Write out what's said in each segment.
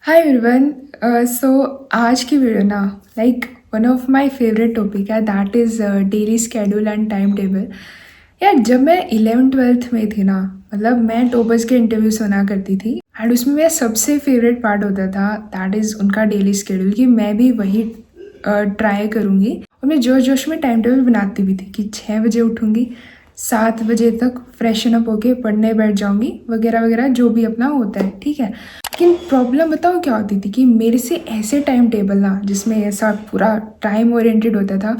Hi everyone. सो आज की video ना like one of my favourite topic है, that is daily schedule and time table. यार जब मैं 11th-12th में थी ना, मतलब मैं टॉपर्स के इंटरव्यू सुना करती थी एंड उसमें मेरा सबसे फेवरेट पार्ट होता था दैट इज़ उनका डेली स्केड्यूल, कि मैं भी वही ट्राई करूँगी। और मैं जोश जोश में टाइम टेबल बनाती भी थी कि 6 बजे उठूँगी, 7 बजे तक फ्रेशन अप होके पढ़ने बैठ जाऊँगी वगैरह वगैरह, जो भी अपना होता है, ठीक है। लेकिन प्रॉब्लम बताओ क्या होती थी कि मेरे से ऐसे टाइम टेबल ना जिसमें ऐसा पूरा टाइम ओरिएंटेड होता था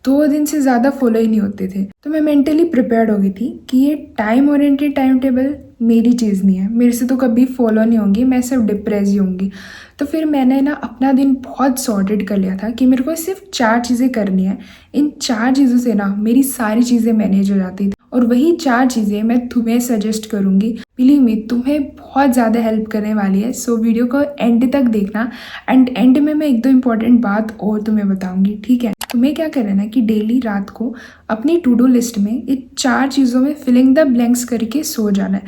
2 दिन से ज़्यादा फॉलो ही नहीं होते थे। तो मैं मेंटली प्रिपेयर्ड हो गई थी कि ये टाइम ओरिएंटेड टाइम टेबल मेरी चीज़ नहीं है, मेरे से तो कभी फॉलो नहीं होंगी, मैं सिर्फ डिप्रेस ही होंगी। तो फिर मैंने ना अपना दिन बहुत सॉर्टेड कर लिया था कि मेरे को सिर्फ 4 चीज़ें करनी है। इन 4 चीज़ों से ना मेरी सारी चीज़ें मैनेज हो जाती थी और वही 4 चीज़ें मैं तुम्हें सजेस्ट करूँगी। बिलीव मी, तुम्हें बहुत ज़्यादा हेल्प करने वाली है। सो वीडियो को एंड तक देखना एंड एंड में मैं 1-2 इम्पॉर्टेंट बात और तुम्हें बताऊँगी, ठीक है। तुम्हें क्या करना है ना कि डेली रात को अपनी टू डू लिस्ट में ये 4 चीज़ों में फिलिंग द ब्लैंक्स करके सो जाना है,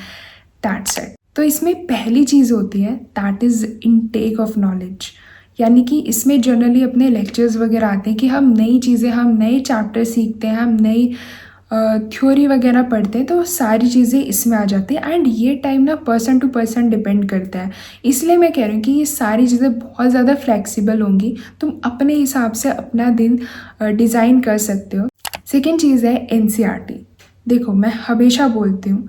दैट्स इट। तो इसमें पहली चीज़ होती है that is intake of knowledge. यानी कि इसमें जनरली अपने लेक्चर्स वगैरह आते हैं कि हम नई चीज़ें, हम नए चैप्टर सीखते हैं, हम नई थ्योरी वगैरह पढ़ते हैं, तो सारी चीज़ें इसमें आ जाती हैं। एंड ये टाइम ना पर्सन टू पर्सन डिपेंड करता है, इसलिए मैं कह रही हूँ कि ये सारी चीज़ें बहुत ज़्यादा फ्लेक्सिबल होंगी, तुम अपने हिसाब से अपना दिन डिज़ाइन कर सकते हो। सेकेंड चीज़ है NCERT। देखो, मैं हमेशा बोलती हूँ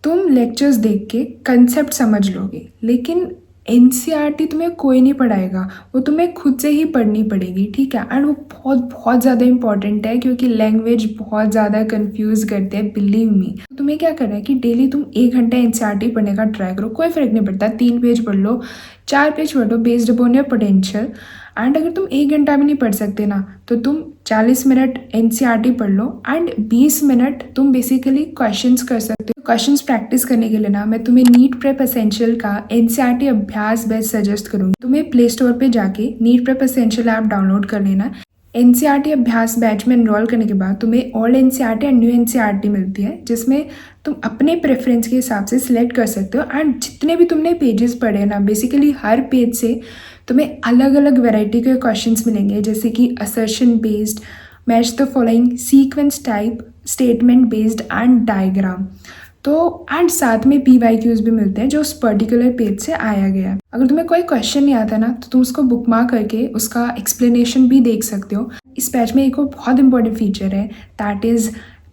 तुम लेक्चर्स देख के कंसेप्ट समझ लोगे, लेकिन NCERT तुम्हें कोई नहीं पढ़ाएगा, वो तुम्हें खुद से ही पढ़नी पड़ेगी, ठीक है। एंड वो बहुत बहुत ज़्यादा इंपॉर्टेंट है क्योंकि लैंग्वेज बहुत ज़्यादा कंफ्यूज करते हैं, बिलीव मी। तुम्हें क्या करना है कि डेली तुम 1 घंटा NCERT पढ़ने का ट्राई करो, कोई फ़र्क नहीं पड़ता, 3 पेज पढ़ लो, 4 पेज पढ़ लो, based upon your potential. And अगर तुम 1 घंटा भी नहीं पढ़ सकते ना, तो तुम 40 मिनट NCERT पढ़ लो एंड 20 मिनट तुम बेसिकली क्वेश्चंस कर सकते हो। क्वेश्चंस प्रैक्टिस करने के लिए ना मैं तुम्हें नीट प्रेप एसेंशियल का NCERT अभ्यास बैच सजेस्ट करूँगी। तुम्हें प्ले स्टोर पे जाके NEET prep essential app download कर लेना। NCERT अभ्यास बैच में एनरोल करने के बाद तुम्हें old NCERT and new NCERT मिलती है, जिसमें तुम अपने प्रेफरेंस के हिसाब से सिलेक्ट कर सकते हो। एंड जितने भी तुमने पेजेस पढ़े ना, बेसिकली हर पेज से तुम्हें अलग अलग वैरायटी के क्वेश्चंस मिलेंगे, जैसे कि assertion based, match the following, sequence type, statement based and diagram. तो एंड साथ में PYQs भी मिलते हैं जो उस पर्टिकुलर पेज से आया गया है। अगर तुम्हें कोई क्वेश्चन नहीं आता ना, तो तुम उसको बुकमार्क करके उसका एक्सप्लेनेशन भी देख सकते हो। इस बैच में एक और बहुत इंपॉर्टेंट फीचर है, that is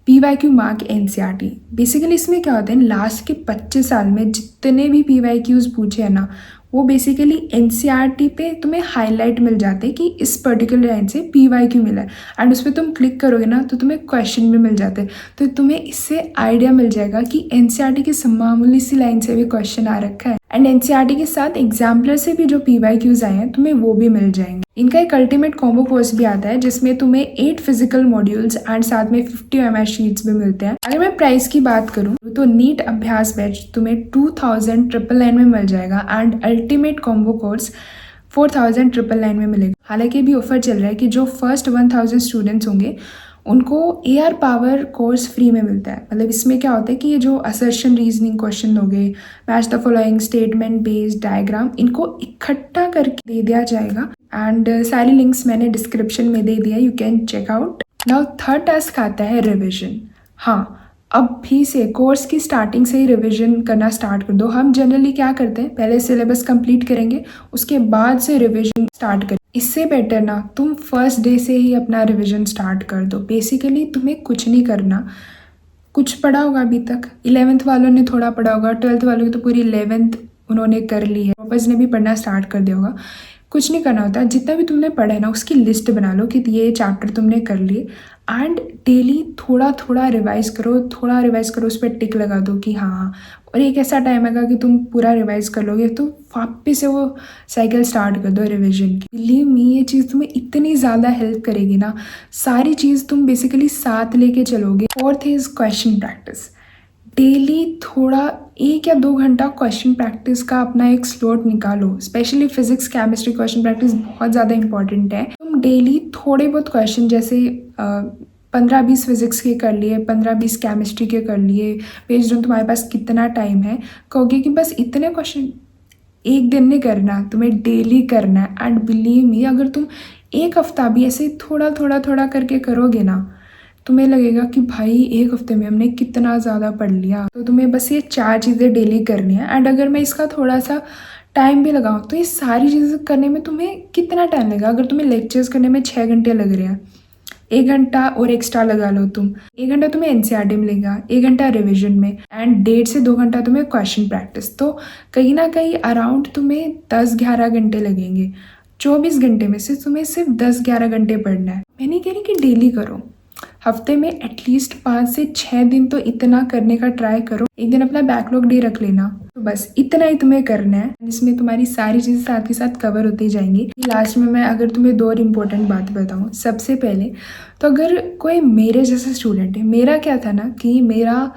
PYQ mark NCERT। Basically इसमें क्या होता है, लास्ट के 25 साल में जितने भी PYQs पूछे हैं ना, वो बेसिकली NCERT पे तुम्हें हाईलाइट मिल जाते हैं कि इस पर्टिकुलर लाइन से PYQ मिला है। एंड उस पर तुम क्लिक करोगे ना, तो तुम्हें क्वेश्चन भी मिल जाते हैं। तो तुम्हें इससे आइडिया मिल जाएगा कि NCERT की मामूली सी लाइन से भी क्वेश्चन आ रखा है। एंड NCERT के साथ एग्जाम्पलर से भी जो PYQs आए हैं, तुम्हें वो भी मिल जाएंगे। इनका एक अल्टीमेट कॉम्बो कोर्स भी आता है, जिसमें तुम्हें 8 फिजिकल मॉड्यूल्स एंड साथ में 50 MS शीट्स भी मिलते हैं। अगर मैं प्राइस की बात करूँ तो नीट अभ्यास बैच तुम्हें 2000 में मिल जाएगा एंड अल्टीमेट कॉम्बो कोर्स 4999 में मिलेगा। हालांकि अभी ऑफर चल रहा है कि जो फर्स्ट 1000 स्टूडेंट्स होंगे उनको AR पावर कोर्स फ्री में मिलता है। मतलब इसमें क्या होता है कि ये जो असर्शन रीजनिंग क्वेश्चन हो गए, match the following, statement based, diagram, इनको इकट्ठा करके दे दिया जाएगा। एंड सारी लिंक्स मैंने डिस्क्रिप्शन में दे दिया, you can check out. Now third task आता है रिविजन। हाँ, अब भी से कोर्स की स्टार्टिंग से ही रिवीजन करना स्टार्ट कर दो। हम जनरली क्या करते हैं, पहले सिलेबस कंप्लीट करेंगे, उसके बाद से रिवीजन स्टार्ट करें। इससे बेटर ना तुम फर्स्ट डे से ही अपना रिवीजन स्टार्ट कर दो। बेसिकली तुम्हें कुछ नहीं करना, कुछ पढ़ा होगा अभी तक, 11th वालों ने थोड़ा पढ़ा होगा, 12th वालों की तो पूरी 11th उन्होंने कर ली है, टॉपर्स ने भी पढ़ना स्टार्ट कर दिया होगा। कुछ नहीं करना होता, जितना भी तुमने पढ़ा है ना उसकी लिस्ट बना लो कि ये चैप्टर तुमने कर लिए एंड डेली थोड़ा थोड़ा रिवाइज करो, थोड़ा रिवाइज करो, उस पर टिक लगा दो कि हाँ। और एक ऐसा टाइम आएगा कि तुम पूरा रिवाइज कर लोगे, तो वापस से वो साइकिल स्टार्ट कर दो रिविजन की। बिलीव मी, ये चीज़ तुम्हें इतनी ज़्यादा हेल्प करेगी ना, सारी चीज़ तुम बेसिकली साथ लेके चलोगे। Fourth is question practice. Daily थोड़ा 1 या 2 घंटा क्वेश्चन प्रैक्टिस का अपना एक स्लॉट निकालो। Specially physics chemistry question practice बहुत ज़्यादा इंपॉर्टेंट है। तुम डेली थोड़े बहुत क्वेश्चन, जैसे 15-20 फिजिक्स के कर लिए, 15-20 केमिस्ट्री के कर लिए, बेस्ड ऑन तुम्हारे पास कितना टाइम है, कहोगे कि बस इतने क्वेश्चन एक दिन नहीं करना, तुम्हें डेली करना है। एंड बिलीव मी, अगर तुम एक हफ्ता भी ऐसे थोड़ा थोड़ा थोड़ा करके करोगे ना, तुम्हें लगेगा कि भाई एक हफ्ते में हमने कितना ज़्यादा पढ़ लिया। तो तुम्हें बस ये 4 चीज़ें डेली करनी है। एंड अगर मैं इसका थोड़ा सा टाइम भी लगाऊँ तो ये सारी चीज़ें करने में तुम्हें कितना टाइम लगेगा? अगर तुम्हें लेक्चर्स करने में 6 घंटे लग रहे हैं, 1 घंटा और एक्स्ट्रा लगा लो तुम। 1 घंटा तुम्हें एनसीईआरटी मिलेगा, 1 घंटा रिविजन में, एंड 1.5 से 2 घंटा तुम्हें क्वेश्चन प्रैक्टिस। तो कहीं ना कहीं अराउंड तुम्हें 10-11 घंटे लगेंगे। 24 घंटे में से तुम्हें सिर्फ 10-11 घंटे पढ़ना है। मैं नहीं कह रही कि डेली करो, हफ्ते में एटलीस्ट 5 से 6 दिन तो इतना करने का ट्राई करो। एक दिन अपना बैकलॉग डे रख लेना। तो बस इतना ही तुम्हें करना है, जिसमें तुम्हारी सारी चीज़ें साथ के साथ कवर होती जाएंगी। लास्ट में मैं अगर तुम्हें 2 और इम्पोर्टेंट बात बताऊँ, सबसे पहले तो अगर कोई मेरे जैसा स्टूडेंट है, मेरा क्या था ना कि मेरा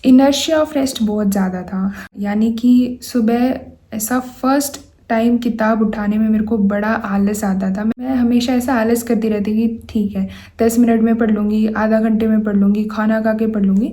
इनर्शिया ऑफ रेस्ट बहुत ज़्यादा था। यानी कि सुबह ऐसा फर्स्ट टाइम किताब उठाने में मेरे को बड़ा आलस आता था। मैं हमेशा ऐसा आलस करती रहती कि ठीक है 10 मिनट में पढ़ लूँगी, आधा घंटे में पढ़ लूँगी, खाना खा के पढ़ लूँगी।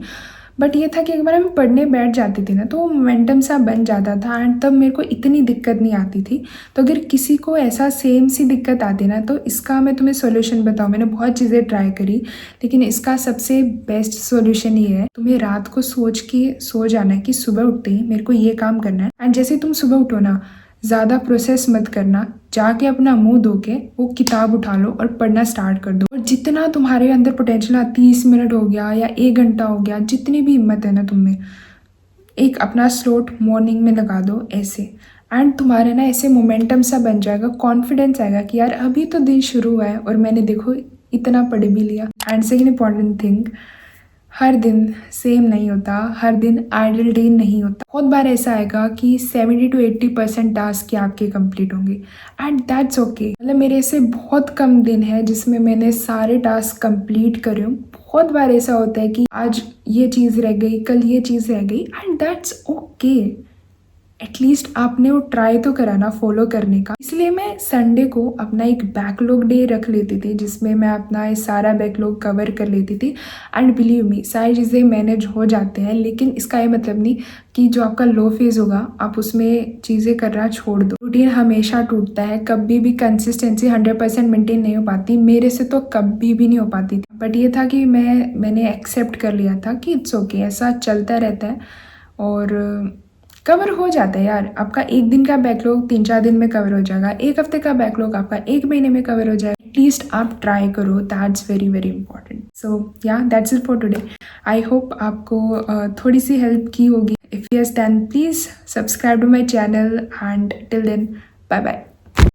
बट ये था कि एक बार मैं पढ़ने बैठ जाती थी ना, तो वो मोमेंटम सा बन जाता था। एंड तब मेरे को इतनी दिक्कत नहीं आती थी। तो अगर किसी को ऐसा सेम सी दिक्कत आती ना, तो इसका मैं तुम्हें सोल्यूशन बताऊँ। मैंने बहुत चीज़ें ट्राई करी, लेकिन इसका सबसे बेस्ट सोल्यूशन ये है, तुम्हें रात को सोच के सो जाना है कि सुबह उठते ही मेरे को ये काम करना है। एंड जैसे तुम सुबह उठो ना, ज़्यादा प्रोसेस मत करना, जाके अपना मुंह धो के वो किताब उठा लो और पढ़ना स्टार्ट कर दो। और जितना तुम्हारे अंदर पोटेंशियल, 30 मिनट हो गया या 1 घंटा हो गया, जितनी भी हिम्मत है ना तुम्हें, एक अपना स्लॉट मॉर्निंग में लगा दो ऐसे। एंड तुम्हारे ना ऐसे मोमेंटम सा बन जाएगा, कॉन्फिडेंस आएगा कि यार अभी तो दिन शुरू हुआ है और मैंने देखो इतना पढ़ भी लिया। एंड सेकेंड इंपॉर्टेंट थिंग, हर दिन सेम नहीं होता, हर दिन आइडल डे नहीं होता। बहुत बार ऐसा आएगा कि 70 to 80% टास्क आपके कंप्लीट होंगे, एंड दैट्स ओके। मतलब मेरे ऐसे बहुत कम दिन है जिसमें मैंने सारे टास्क कंप्लीट करे हूँ। बहुत बार ऐसा होता है कि आज ये चीज़ रह गई, कल ये चीज़ रह गई, एंड दैट्स ओके। एटलीस्ट आपने वो ट्राई तो करा ना फॉलो करने का। इसलिए मैं संडे को अपना एक बैकलॉग डे रख लेती थी, जिसमें मैं अपना ये सारा बैकलॉग कवर कर लेती थी। एंड बिलीव मी, सारी चीज़ें मैनेज हो जाते हैं। लेकिन इसका ये मतलब नहीं कि जो आपका लो फेज़ होगा आप उसमें चीज़ें करना छोड़ दो। रूटीन हमेशा टूटता है, कभी भी कंसिस्टेंसी 100% मेंटेन नहीं हो पाती। मेरे से तो कभी भी नहीं हो पाती थी। बट ये था कि मैंने एक्सेप्ट कर लिया था कि इट्स ओके, ऐसा चलता रहता है और कवर हो जाता है यार। आपका एक दिन का बैकलॉग 3-4 दिन में कवर हो जाएगा, एक हफ्ते का बैकलॉग आपका 1 महीने में कवर हो जाएगा। एटलीस्ट आप ट्राई करो, that's very very important. So yeah that's it for today. I hope आपको थोड़ी सी हेल्प की होगी। If yes then please subscribe to my channel and till then bye bye.